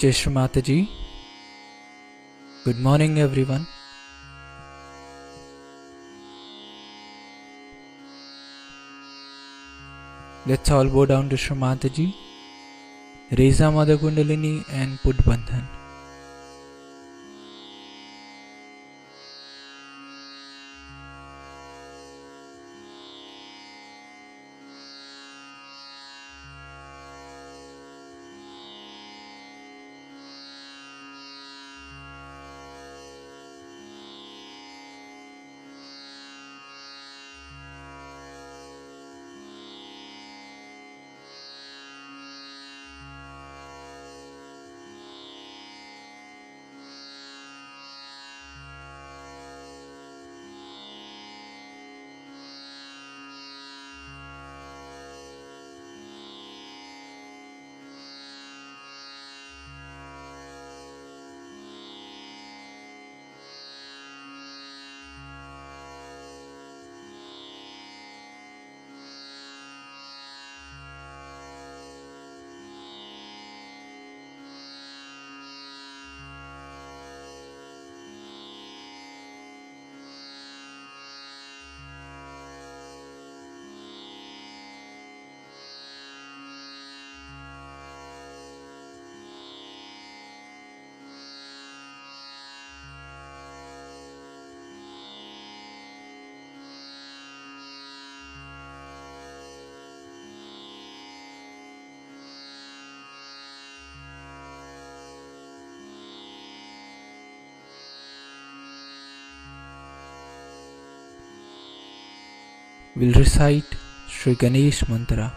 Jai Shri Mataji. Good morning everyone. Let's all bow down to Shri Mataji, raise our Mother Kundalini and put Bandhan. We'll recite Sri Ganesh Mantra.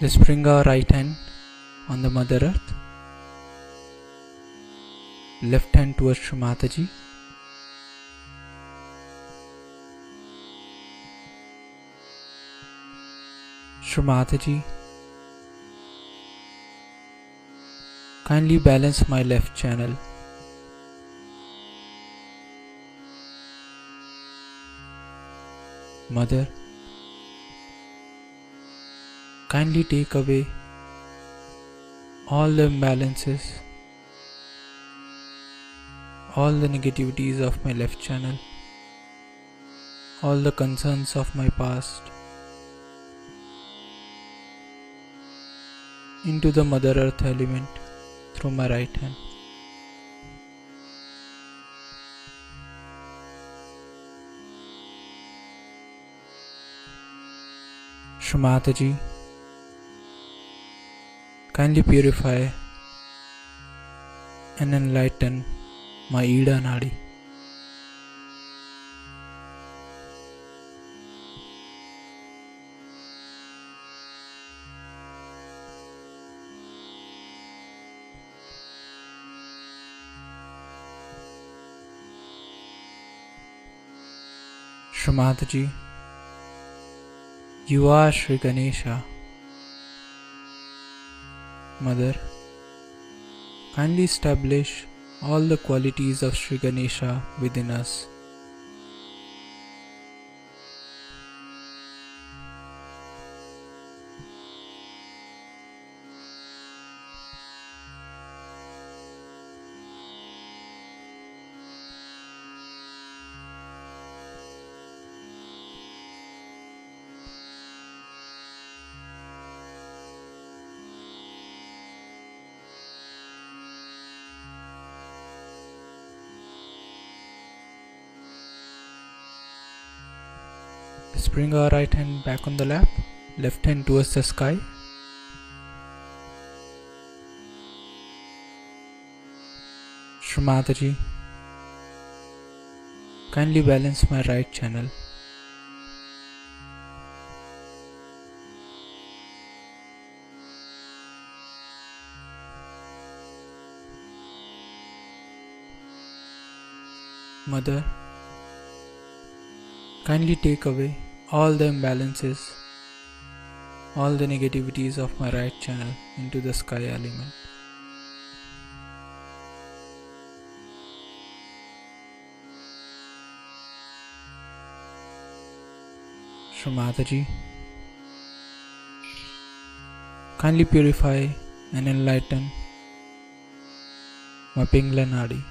Let's bring our right hand on the Mother Earth, left hand towards Shri Mataji. Shri Mataji, kindly balance my left channel. Mother, kindly take away all the imbalances, all the negativities of my left channel, all the concerns of my past into the Mother Earth element through my right hand. Shri Mataji, kindly purify and enlighten my Ida Nadi. Shri Mataji, you are Sri Ganesha. Mother, kindly establish all the qualities of Sri Ganesha within us. Let's bring our right hand back on the lap, left hand towards the sky. Shrimataji, kindly balance my right channel. Mother, kindly take away all the imbalances, all the negativities of my right channel into the sky element. Shrimataji, kindly purify and enlighten my Pingla Nadi.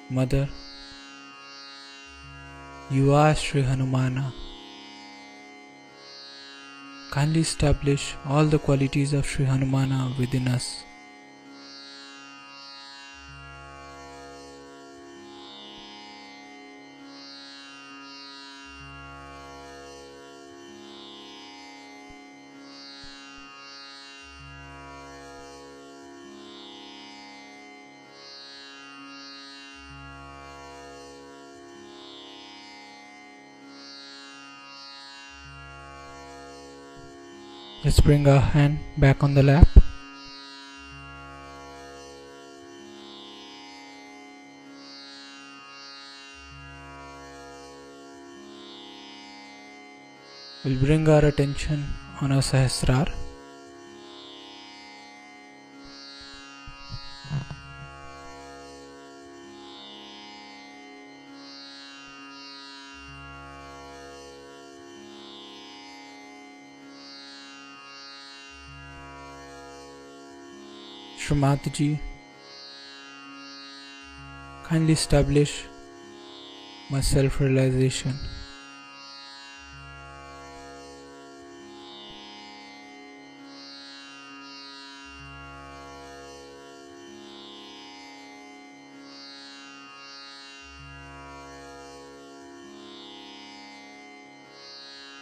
Mother, you are Sri Hanumana. Kindly establish all the qualities of Sri Hanumana within us. Let's bring our hand back on the lap. We'll bring our attention on our Sahasrar. Shrimataji, kindly establish my self-realization.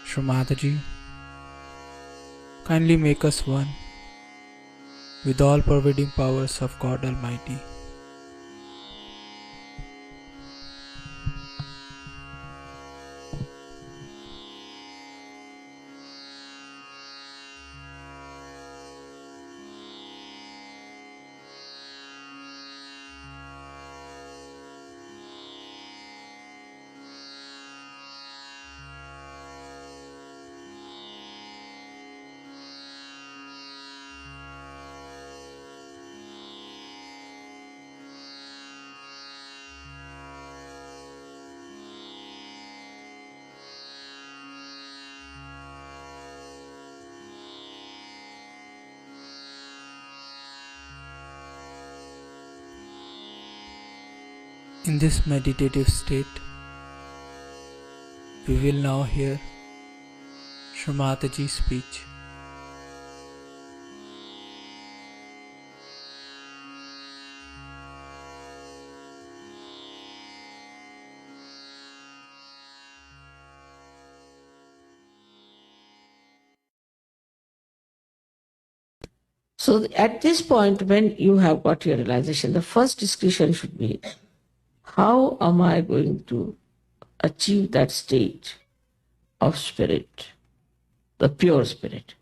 Shrimataji, kindly make us one with all pervading powers of God Almighty. In this meditative state, we will now hear Shrimataji's speech. So at this point, when you have got your realization, the first discussion should be, how am I going to achieve that state of spirit, the pure spirit?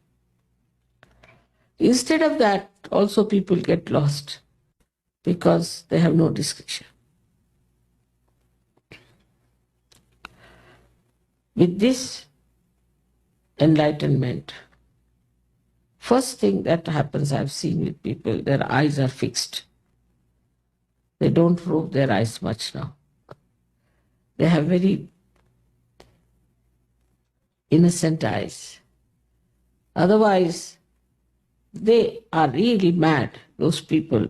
Instead of that, also people get lost because they have no discretion. With this enlightenment, first thing that happens, I've seen with people, their eyes are fixed. They don't roll their eyes much now. They have very innocent eyes. Otherwise, they are really mad, those people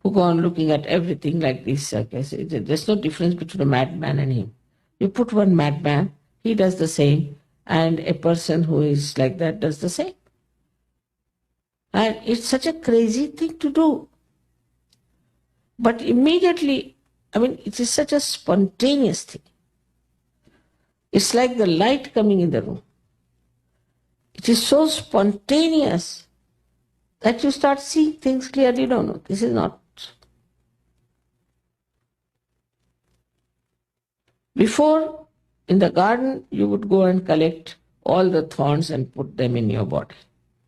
who go on looking at everything like this. Okay, so there's no difference between a madman and him. You put one madman, he does the same, and a person who is like that does the same. And it's such a crazy thing to do. But immediately, it is such a spontaneous thing. It's like the light coming in the room. It is so spontaneous that you start seeing things clearly. No, this is not. Before, in the garden, you would go and collect all the thorns and put them in your body.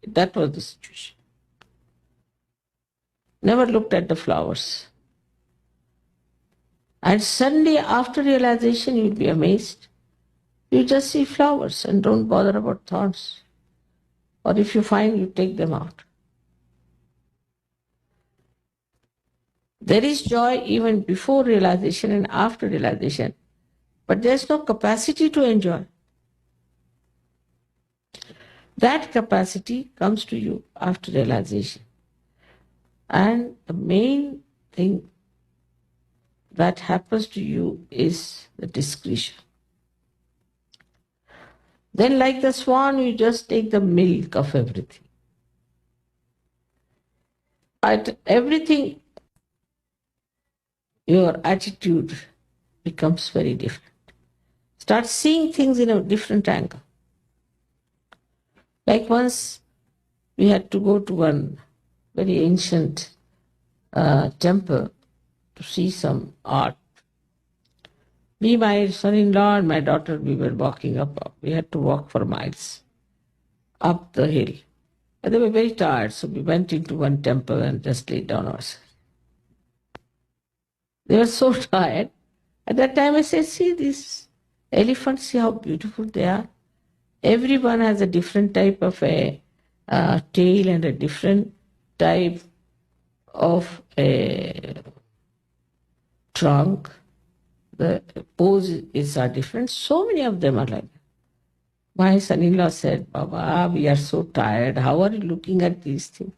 That was the situation. Never looked at the flowers. And suddenly, after realization, you'll be amazed. You just see flowers and don't bother about thorns. Or if you find, you take them out. There is joy even before realization and after realization, but there's no capacity to enjoy. That capacity comes to you after realization. And the main thing that happens to you is the discretion. Then, like the swan, you just take the milk of everything. At everything, your attitude becomes very different. Start seeing things in a different angle. Like once we had to go to one very ancient temple to see some art. Me, my son-in-law, and my daughter, we were walking up. We had to walk for miles up the hill. And they were very tired, so we went into one temple and just laid down ourselves. They were so tired. At that time I said, see these elephants, see how beautiful they are. Everyone has a different type of a tail and a different type of a trunk. The poses are different. So many of them are like that. My son-in-law said, Baba, we are so tired. How are you looking at these things?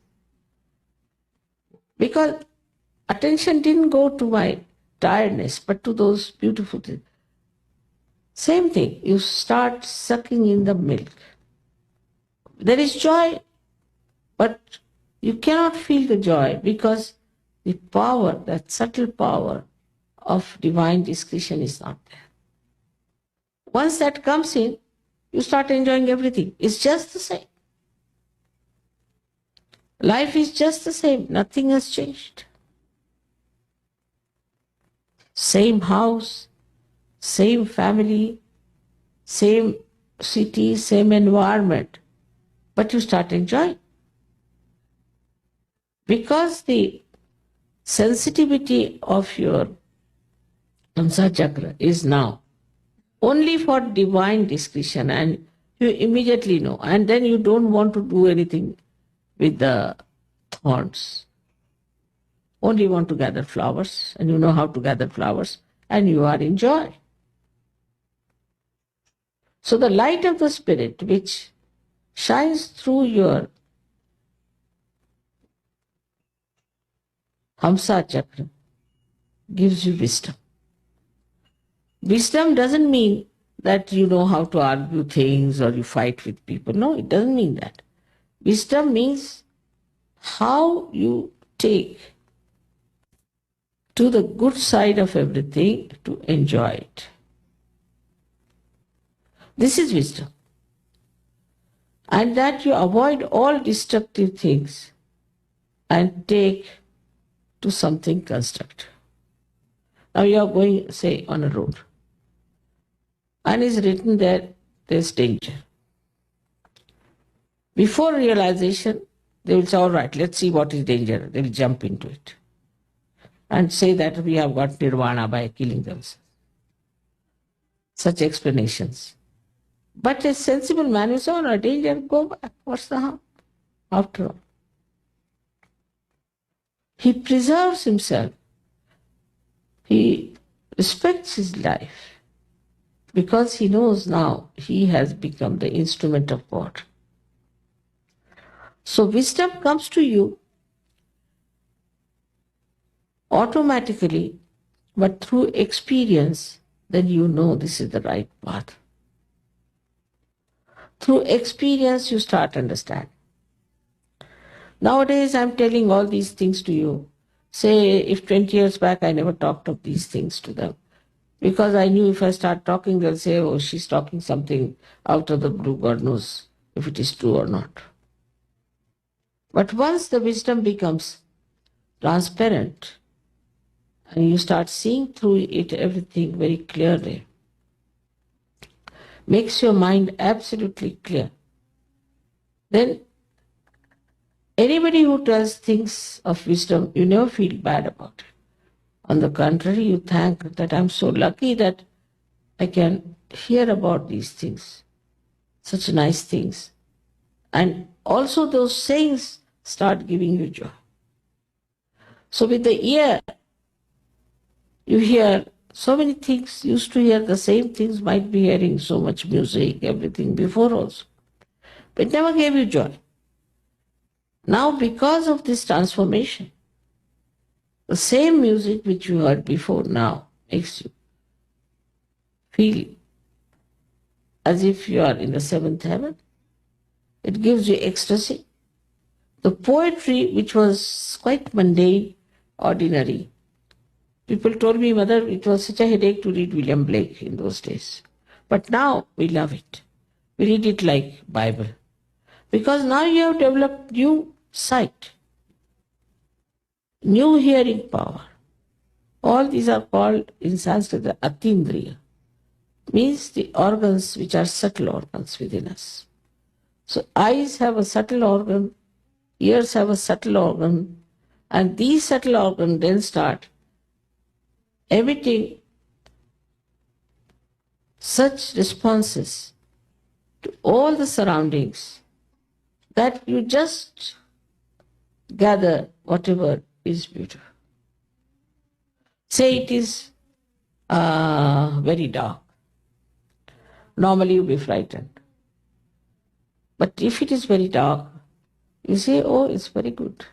Because attention didn't go to my tiredness, but to those beautiful things. Same thing, you start sucking in the milk. There is joy, but you cannot feel the joy because the power, that subtle power of divine discretion is not there. Once that comes in, you start enjoying everything. It's just the same. Life is just the same. Nothing has changed. Same house, same family, same city, same environment. But you start enjoying. Because the sensitivity of your Hamsa chakra is now only for divine discretion, and you immediately know. And then you don't want to do anything with the thorns. Only want to gather flowers, and you know how to gather flowers, and you are in joy. So the light of the Spirit which shines through your Hamsa chakra gives you wisdom. Wisdom doesn't mean that you know how to argue things or you fight with people. No, it doesn't mean that. Wisdom means how you take to the good side of everything to enjoy it. This is wisdom. And that you avoid all destructive things and take to something constructive. Now you are going, say, on a road, and it's written there, there's danger. Before realization, they will say, all right, let's see what is danger. They will jump into it and say that we have got nirvana by killing themselves. Such explanations. But a sensible man will say, all right, danger, go back. What's the harm? After all, he preserves himself. He respects his life because he knows now he has become the instrument of God. So wisdom comes to you automatically, but through experience, then you know this is the right path. Through experience, you start understanding. Nowadays, I'm telling all these things to you. Say, if 20 years back I never talked of these things to them, because I knew if I start talking, they'll say, oh, she's talking something out of the blue, God knows if it is true or not. But once the wisdom becomes transparent and you start seeing through it everything very clearly, makes your mind absolutely clear, then anybody who tells things of wisdom, you never feel bad about it. On the contrary, you thank that I'm so lucky that I can hear about these things, such nice things. And also those sayings start giving you joy. So with the ear, you hear so many things, used to hear the same things, might be hearing so much music, everything before also. But it never gave you joy. Now because of this transformation, the same music which you heard before now makes you feel as if you are in the seventh heaven. It gives you ecstasy. The poetry, which was quite mundane, ordinary. People told me, Mother, it was such a headache to read William Blake in those days. But now we love it. We read it like Bible. Because now you have developed new sight, new hearing power. All these are called in Sanskrit the Atindriya. Means the organs which are subtle organs within us. So eyes have a subtle organ, ears have a subtle organ, and these subtle organs then start emitting such responses to all the surroundings that you just gather whatever is beautiful. Say it is very dark. Normally you'll be frightened. But if it is very dark, you say, oh, it's very good.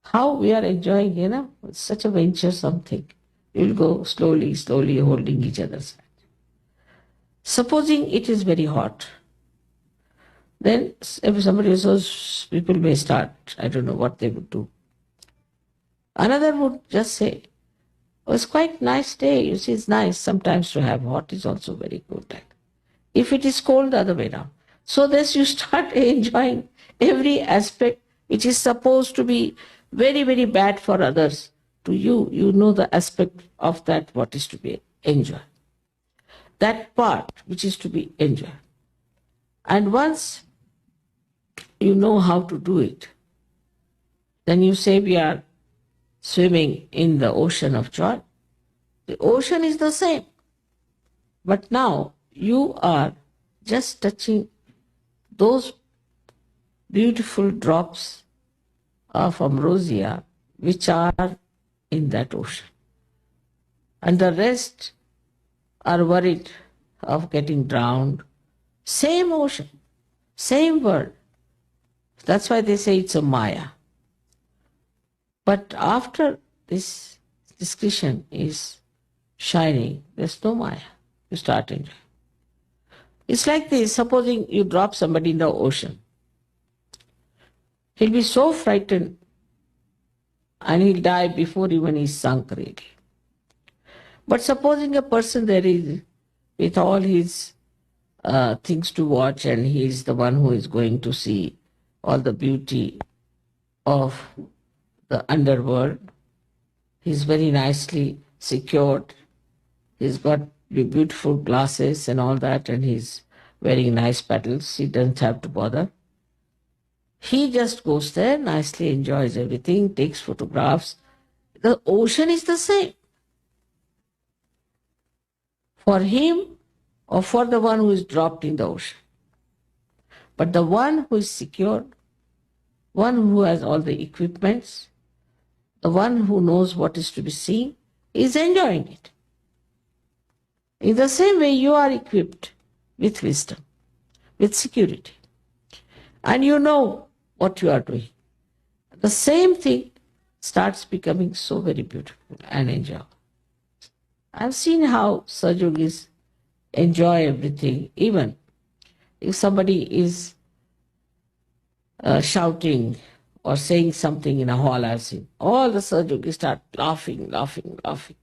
How we are enjoying, it's such a venture something. You'll go slowly, slowly holding each other's hand. Supposing it is very hot, then if somebody says, people may start, I don't know what they would do. Another would just say, oh, it's quite nice day. You see, it's nice sometimes to have hot is also very good. If it is cold, the other way around. So thus you start enjoying every aspect which is supposed to be very, very bad for others. To you, you know the aspect of that what is to be enjoyed. That part which is to be enjoyed. And once you know how to do it, then you say we are swimming in the ocean of joy. The ocean is the same. But now you are just touching those beautiful drops of ambrosia which are in that ocean. And the rest are worried of getting drowned. Same ocean, same world. That's why they say it's a Maya. But after this discretion is shining, there's no Maya. You start enjoying. It's like this, supposing you drop somebody in the ocean. He'll be so frightened and he'll die before even he's sunk really. But supposing a person there is with all his things to watch and he's the one who is going to see all the beauty of the underworld. He's very nicely secured. He's got beautiful glasses and all that, and he's wearing nice petals. He doesn't have to bother. He just goes there, nicely enjoys everything, takes photographs. The ocean is the same. For him or for the one who is dropped in the ocean. But the one who is secured, one who has all the equipments, the one who knows what is to be seen, is enjoying it. In the same way, you are equipped with wisdom, with security, and you know what you are doing. The same thing starts becoming so very beautiful and enjoy. I've seen how Sajogis enjoy everything, even if somebody is shouting or saying something in a hall. I've seen all the Sajogis start laughing, laughing, laughing.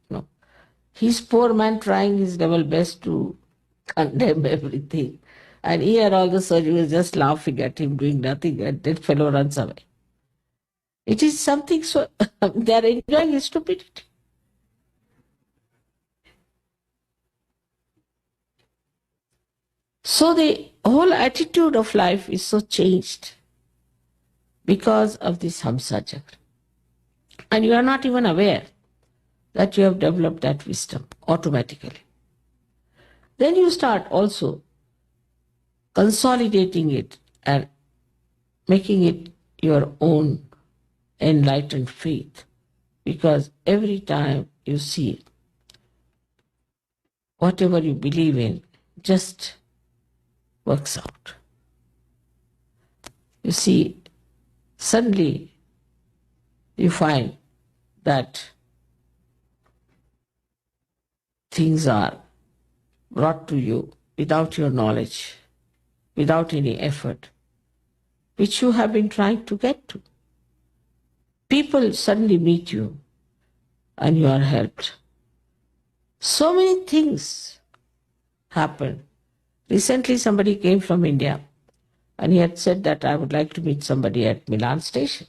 His poor man trying his level best to condemn everything. And here all the Sajogis just laughing at him, doing nothing, and that fellow runs away. It is something so, they are enjoying his stupidity. So the whole attitude of life is so changed because of this Hamsa chakra. And you are not even aware that you have developed that wisdom automatically. Then you start also consolidating it and making it your own enlightened faith. Because every time you see whatever you believe in just works out. You see, suddenly you find that things are brought to you without your knowledge, without any effort, which you have been trying to get to. People suddenly meet you and you are helped. So many things happen. Recently, somebody came from India and he had said that I would like to meet somebody at Milan station.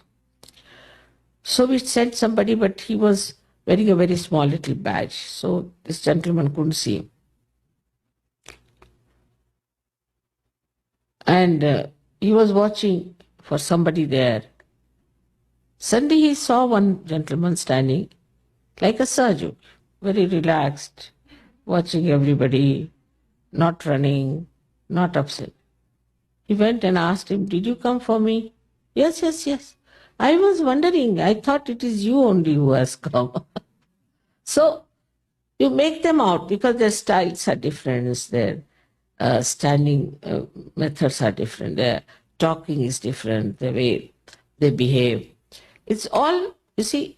So we sent somebody, but he was wearing a very small little badge. So this gentleman couldn't see him. And he was watching for somebody there. Suddenly he saw one gentleman standing like a Saju, very relaxed, watching everybody, not running, not upset. He went and asked him, "Did you come for me?" "Yes, yes, yes. I was wondering. I thought it is you only who has come." So you make them out because their styles are different, their standing methods are different, their talking is different, the way they behave. It's all, you see,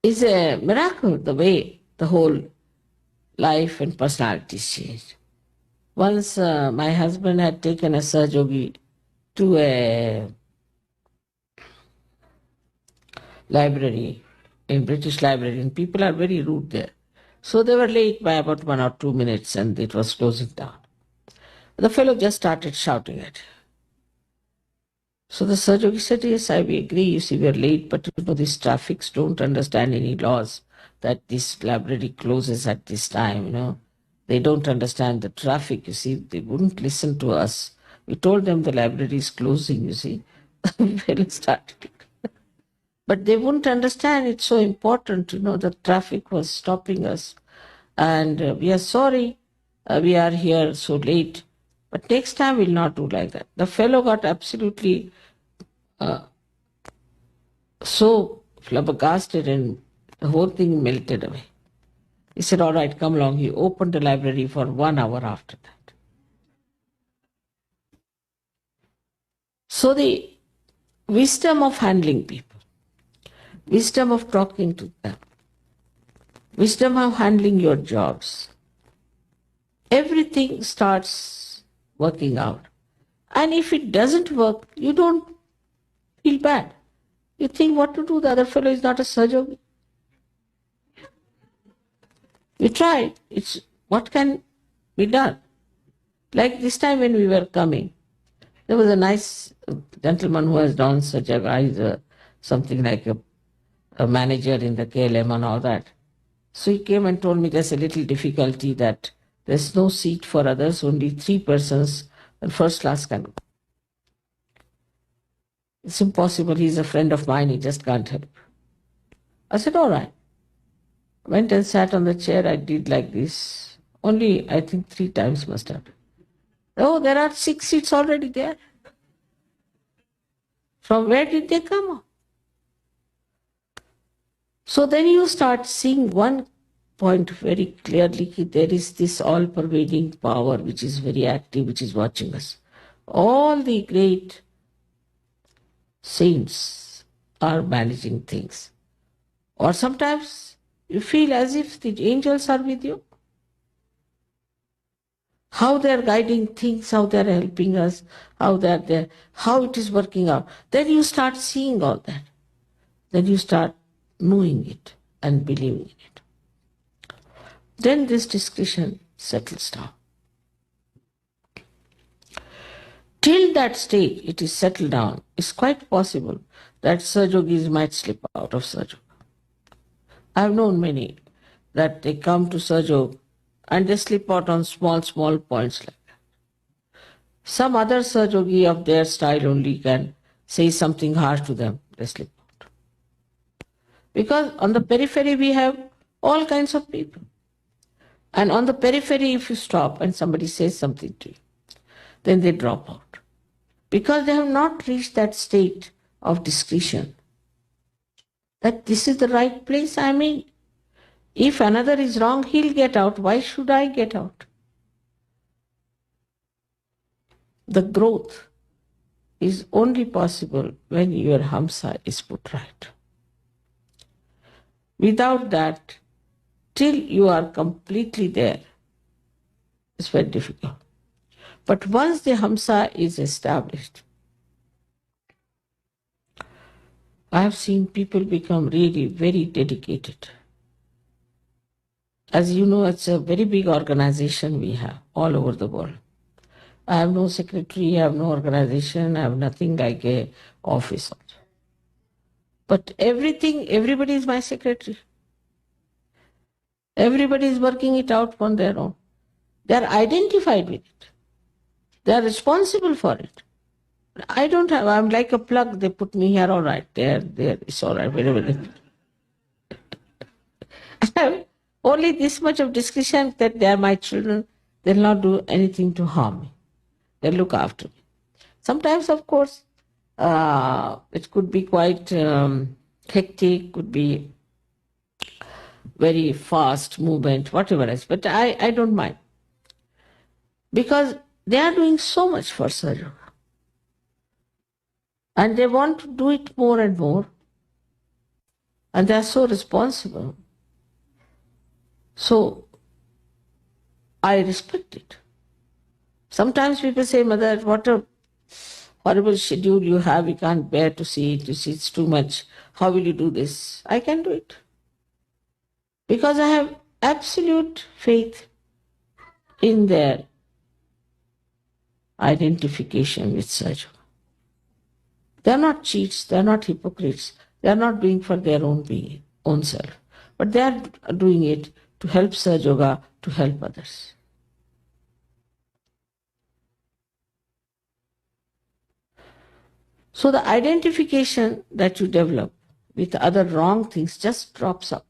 is a miracle the way the whole life and personalities change. Once my husband had taken a Sahajogi to a library, in British library, and people are very rude there. So they were late by about 1 or 2 minutes and it was closing down. The fellow just started shouting at him. So the Sahajogi said, "Yes, I agree. You see, we are late, but these traffics don't understand any laws that this library closes at this time. They don't understand the traffic, you see. They wouldn't listen to us. We told them the library is closing, you see." The fellow started. But they wouldn't understand it's so important, the traffic was stopping us. And we are sorry, we are here so late. But next time we'll not do like that. The fellow got absolutely so flabbergasted and the whole thing melted away. He said, "All right, come along." He opened the library for 1 hour after that. So the wisdom of handling people, wisdom of talking to them, wisdom of handling your jobs, everything starts working out. And if it doesn't work, you don't feel bad. You think what to do, the other fellow is not a Sahajogi. We tried. It's what can be done. Like this time when we were coming, there was a nice gentleman who has done such a guy, something like a manager in the KLM and all that. So he came and told me there's a little difficulty that there's no seat for others, only 3 persons and first class can go. It's impossible. He's a friend of mine. He just can't help. I said, all right. Went and sat on the chair. I did like this. Only, I think, 3 times must have. Oh, there are 6 seats already there. From where did they come? So then you start seeing one point very clearly. There is this all-pervading power which is very active, which is watching us. All the great saints are managing things. Or sometimes you feel as if the angels are with you. How they are guiding things, how they are helping us, how they are there, how it is working out. Then you start seeing all that. Then you start knowing it and believing in it. Then this discretion settles down. Till that stage it is settled down, it's quite possible that Sajogis might slip out of Sajog. I have known many that they come to Sajog and they slip out on small points like that. Some other Sajogi of their style only can say something harsh to them, they slip out. Because on the periphery we have all kinds of people. And on the periphery, if you stop and somebody says something to you, then they drop out. Because they have not reached that state of discretion, that this is the right place I'm in. If another is wrong, he'll get out. Why should I get out? The growth is only possible when your hamsa is put right. Without that, till you are completely there, it's very difficult. But once the hamsa is established, I have seen people become really very dedicated. As you know, it's a very big organization we have all over the world. I have no secretary, I have no organization, I have nothing like a office. But everybody is my secretary. Everybody is working it out on their own. They are identified with it. They are responsible for it. I don't have, I'm like a plug, they put me here, all right, there, it's all right, wherever. I have only this much of discretion that they are my children, they'll not do anything to harm me. They'll look after me. Sometimes, of course, it could be quite hectic, could be very fast movement, whatever else, but I don't mind. Because they are doing so much for Sarju. And they want to do it more and more. And they are so responsible. So, I respect it. Sometimes people say, Mother, what a horrible schedule you have, we can't bear to see it, you see it's too much. How will you do this? I can do it. Because I have absolute faith in their identification with Sajog. They are not cheats, they are not hypocrites, they are not doing for their own being, own self. But they are doing it to help Sajoga, to help others. So the identification that you develop with other wrong things just drops out.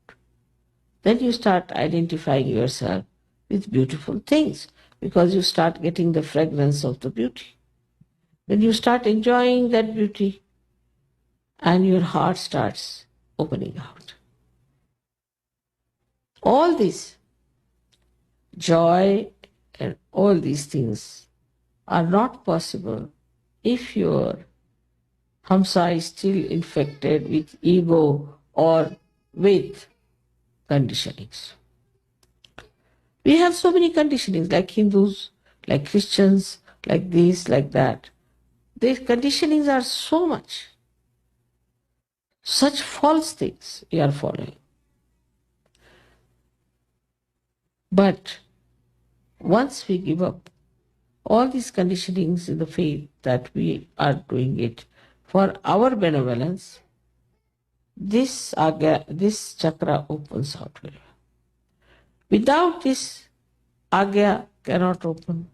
Then you start identifying yourself with beautiful things because you start getting the fragrance of the beauty. Then you start enjoying that beauty and your heart starts opening out. All this joy and all these things are not possible if your hamsa is still infected with ego or with conditionings. We have so many conditionings, like Hindus, like Christians, like this, like that. These conditionings are so much. Such false things we are following. But once we give up all these conditionings in the faith that we are doing it for our benevolence, this chakra opens out very well. Without this, agya cannot open.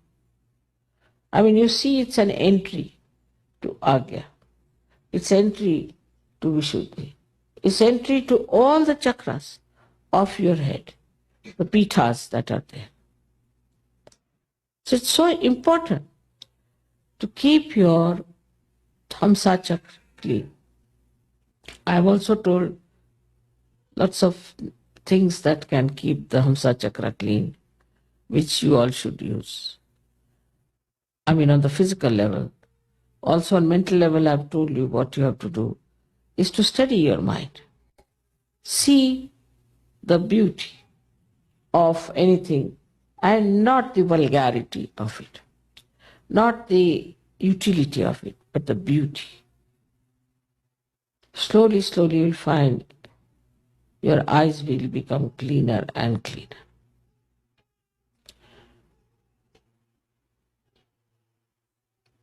I mean, you see, it's an entry to agya. It's entry to Vishuddhi. It's entry to all the chakras of your head, the pithas that are there. So it's so important to keep your hamsa chakra clean. I have also told lots of things that can keep the hamsa chakra clean, which you all should use. I mean, on the physical level. Also on mental level, I've told you what you have to do. is to study your mind. See the beauty of anything and not the vulgarity of it, not the utility of it, but the beauty. Slowly, slowly you'll find your eyes will become cleaner and cleaner.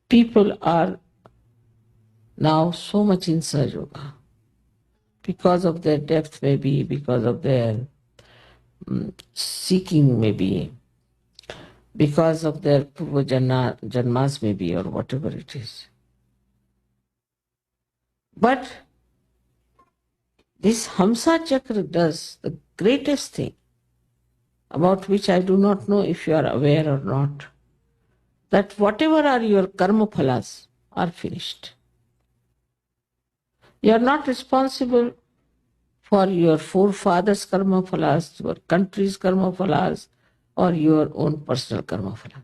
People are now so much in Sahaja Yoga because of their depth, maybe because of their seeking, maybe because of their purva janmas, maybe, or whatever it is. But this Hamsa Chakra does the greatest thing, about which I do not know if you are aware or not, that whatever are your karma phalas are finished. You are not responsible for your forefathers' karma phalas, your country's karma phalas, or your own personal karma phalas.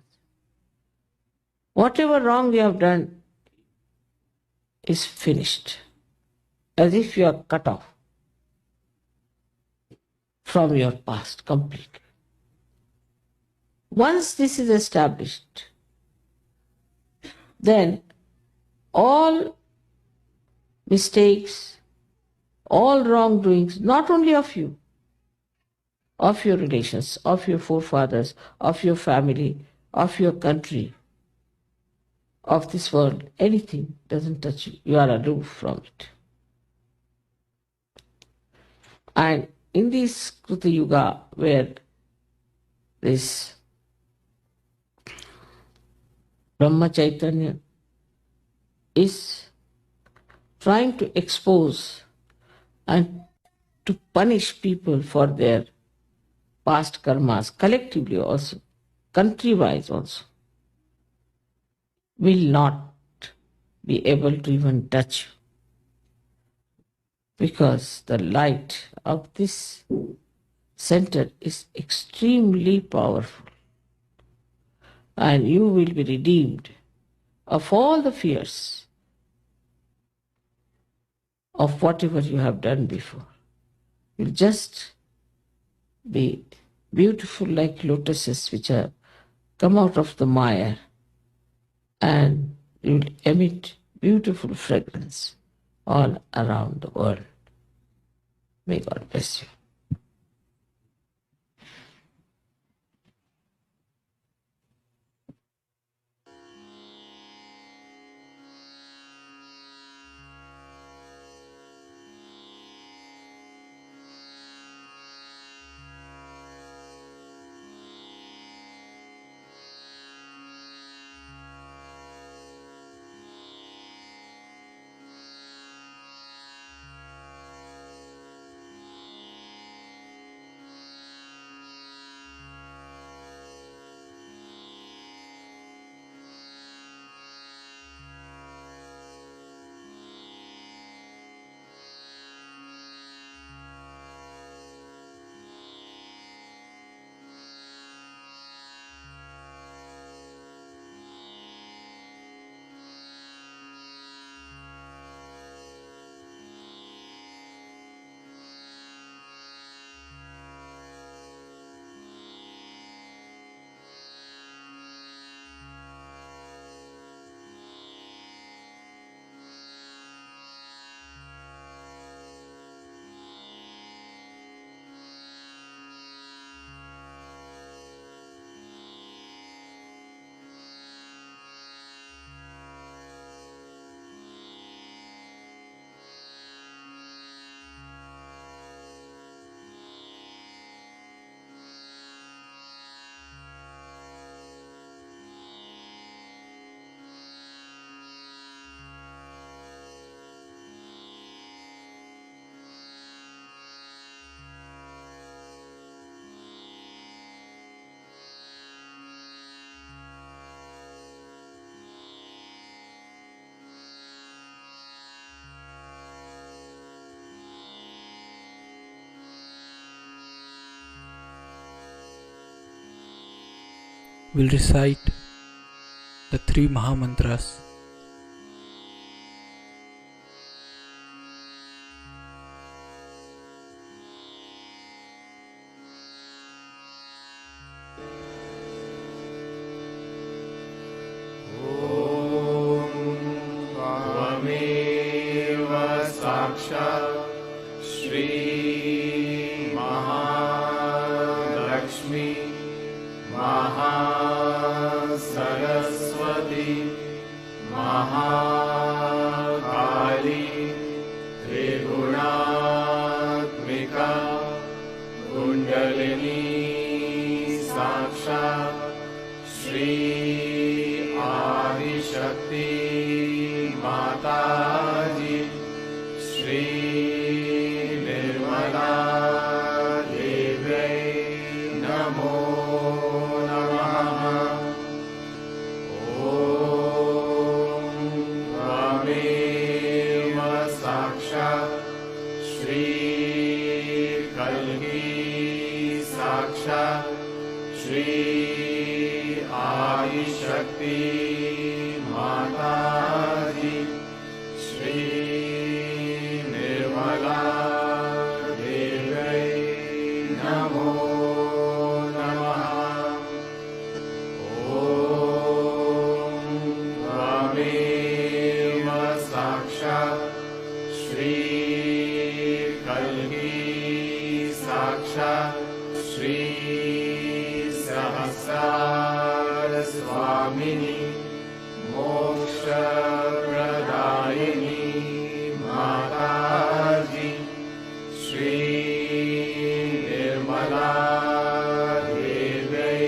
Whatever wrong you have done is finished, as if you are cut off from your past completely. Once this is established, then all mistakes, all wrongdoings, not only of you, of your relations, of your forefathers, of your family, of your country, of this world, anything doesn't touch you. You are aloof from it. And in this Kruta Yuga, where this Brahma Chaitanya is trying to expose and to punish people for their past karmas, collectively also, country-wise also, will not be able to even touch you. Because the light of this center is extremely powerful. And you will be redeemed of all the fears of whatever you have done before. You'll just be beautiful like lotuses which have come out of the mire, and you'll emit beautiful fragrance all around the world. May God bless you. We'll recite the three Mahamantras. साक्षात् श्री महालक्ष्मी महासरस्वती महाकाली त्रिगुणात्मिका कुंडलिनी साक्षात् श्री आदिशक्ति माताजी श्री निर्मला देव्यै नमो नमः। ॐ त्वमेव साक्षात् श्री कल्की साक्षात् श्री आदिशक्ति माताजी श्री निर्मला देव्यै नमो नमः। ॐ त्वमेव साक्षात् श्री कल्की साक्षात् श्री सहस्रार स्वामिनी मोक्षप्रदायिनी माताजी श्री निर्मला देव्यै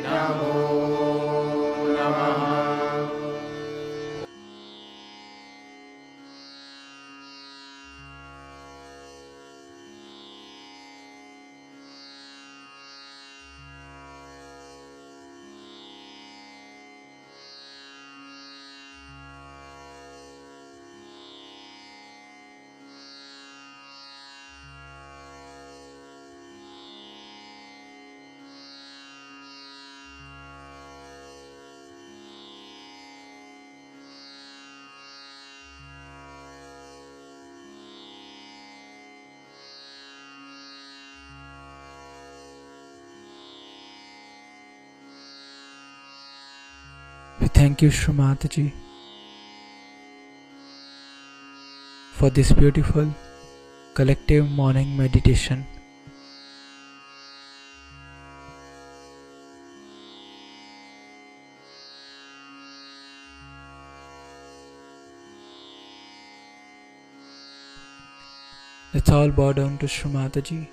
नमो नमः। We thank you, Shri Mataji, for this beautiful collective morning meditation. Let's all bow down to Shri Mataji,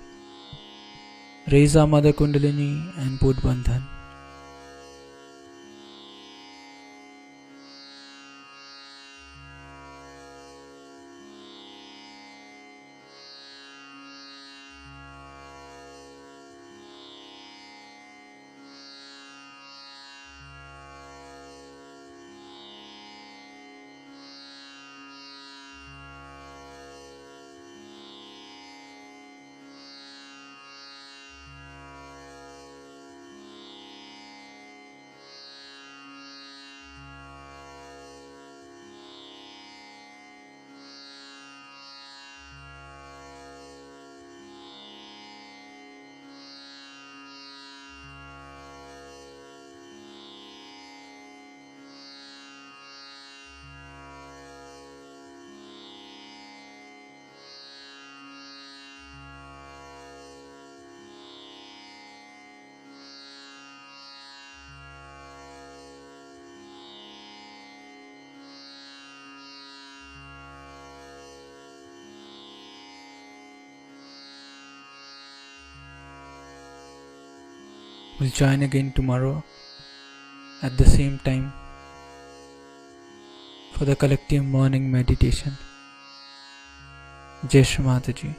raise our Mother Kundalini and put Bandhan. We'll join again tomorrow at the same time for the collective morning meditation. Jai Shri Mataji.